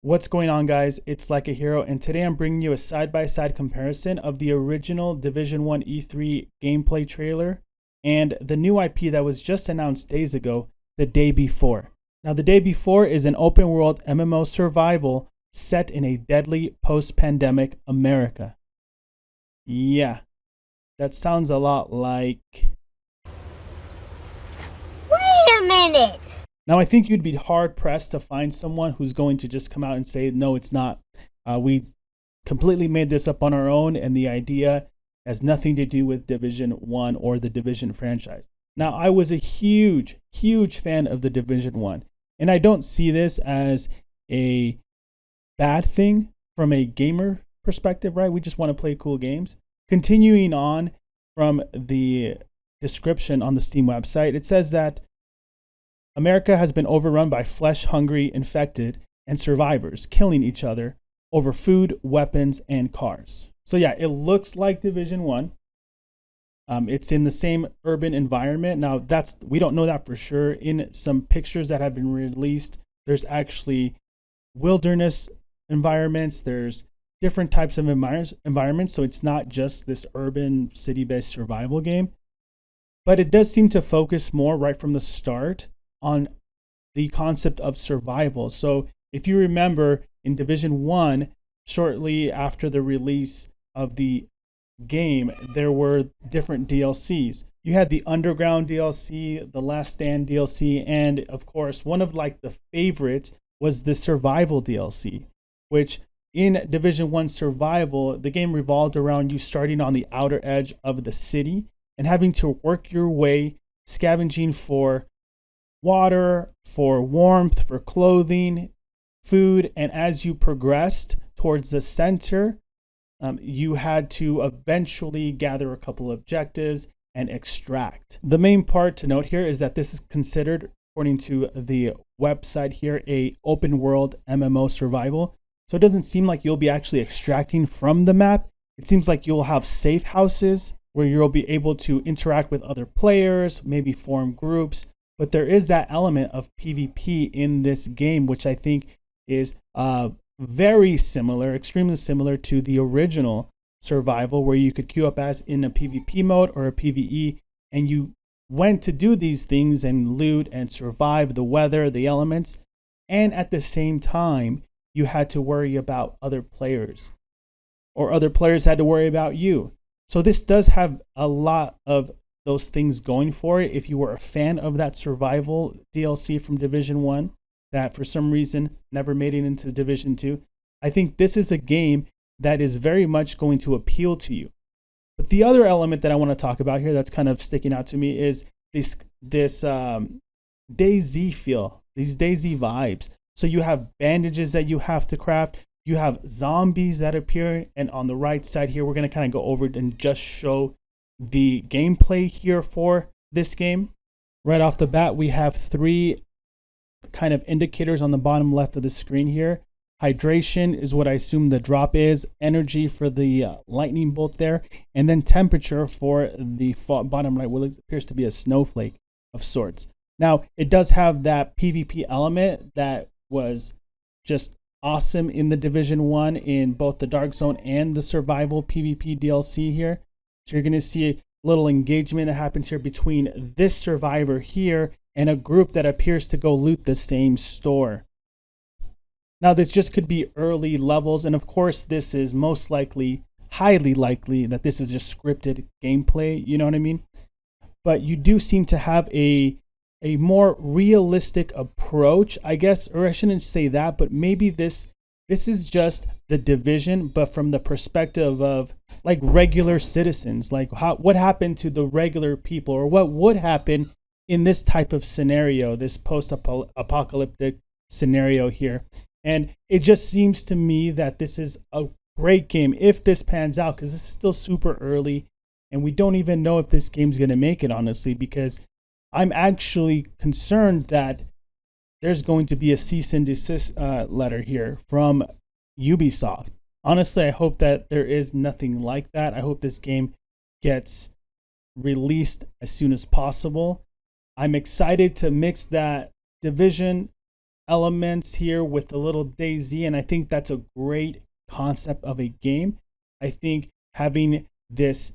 What's going on, guys? It's Like a Hero, and today I'm bringing you a side-by-side comparison of the original Division 1 E3 gameplay trailer and the new IP that was just announced days ago, The Day Before. Now, The Day Before is an open-world MMO survival set in a deadly post-pandemic America. Yeah, that sounds a lot like... Wait a minute! Now, I think you'd be hard-pressed to find someone who's going to just come out and say, no, it's not. We completely made this up on our own, and the idea has nothing to do with Division 1 or the Division franchise. Now, I was a huge, huge fan of the Division 1, and I don't see this as a bad thing from a gamer perspective, right? We just want to play cool games. Continuing on from the description on the Steam website, it says that America has been overrun by flesh-hungry infected and survivors killing each other over food, weapons, and cars. So yeah, it looks like Division 1. It's in the same urban environment. Now, we don't know that for sure. In some pictures that have been released, there's actually wilderness environments. There's different types of environments. So it's not just this urban city-based survival game. But it does seem to focus more right from the start on the concept of survival. So if you remember in Division 1, shortly after the release of the game, there were different DLCs. You had the Underground DLC, the Last Stand DLC, and of course, one of like the favorites was the Survival DLC, which in Division 1 Survival, the game revolved around you starting on the outer edge of the city and having to work your way, scavenging for water, for warmth, for clothing, food, and as you progressed towards the center, you had to eventually gather a couple objectives and extract. The main part to note here is that this is considered, according to the website here, a open world MMO survival. So it doesn't seem like you'll be actually extracting from the map. It seems like you'll have safe houses where you'll be able to interact with other players, maybe form groups. But there is that element of PvP in this game, which I think is very similar, extremely similar to the original survival, where you could queue up as in a PvP mode or a PvE, and you went to do these things and loot and survive the weather, the elements, and at the same time, you had to worry about other players, or other players had to worry about you. So this does have a lot of those things going for it. If you were a fan of that survival DLC from Division 1 that for some reason never made it into Division 2, I think this is a game that is very much going to appeal to you. But the other element that I want to talk about here that's kind of sticking out to me is this DayZ feel, these DayZ vibes. So you have bandages that you have to craft, you have zombies that appear, and on the right side here, we're going to kind of go over it and just show the gameplay here for this game. Right off the bat, we have three kind of indicators on the bottom left of the screen here. Hydration is what I assume the drop is, energy for the lightning bolt there, and then temperature for the bottom right, what appears to be a snowflake of sorts. Now, it does have that PvP element that was just awesome in the Division 1 in both the Dark Zone and the Survival PvP DLC here. So you're going to see a little engagement that happens here between this survivor here and a group that appears to go loot the same store. Now, this just could be early levels. And of course, this is most likely, highly likely, that this is just scripted gameplay. You know what I mean? But you do seem to have a more realistic approach, I guess, or I shouldn't say that, but maybe this is just the Division, but from the perspective of like regular citizens, like what happened to the regular people, or what would happen in this type of scenario, this post-apocalyptic scenario here. And it just seems to me that this is a great game if this pans out, because this is still super early and we don't even know if this game's going to make it, honestly, because I'm actually concerned that there's going to be a cease and desist letter here from Ubisoft. Honestly, I hope that there is nothing like that. I hope this game gets released as soon as possible. I'm excited to mix that Division elements here with a little DayZ, and I think that's a great concept of a game. I think having this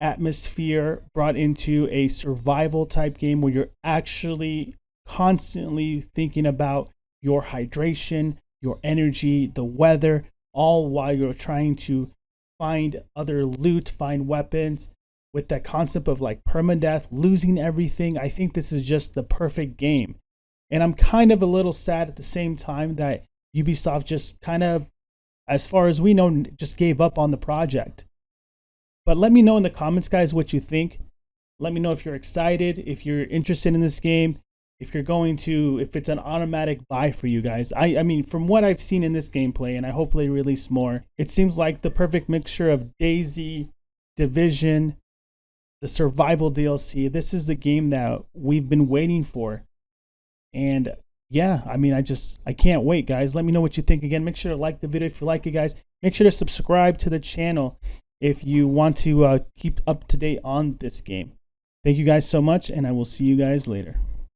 atmosphere brought into a survival type game where you're actually constantly thinking about your hydration, your energy, the weather, all while you're trying to find other loot, find weapons, with that concept of like permadeath, losing everything. I think this is just the perfect game. And I'm kind of a little sad at the same time that Ubisoft just kind of, as far as we know, just gave up on the project. But let me know in the comments, guys, what you think. Let me know if you're excited, if you're interested in this game, if it's an automatic buy for you guys. I mean, from what I've seen in this gameplay, and I hope they release more, it seems like the perfect mixture of DayZ, Division, the survival DLC. This is the game that we've been waiting for. And yeah, I mean, I can't wait, guys. Let me know what you think. Again, make sure to like the video if you like it, guys. Make sure to subscribe to the channel if you want to keep up to date on this game. Thank you guys so much, and I will see you guys later.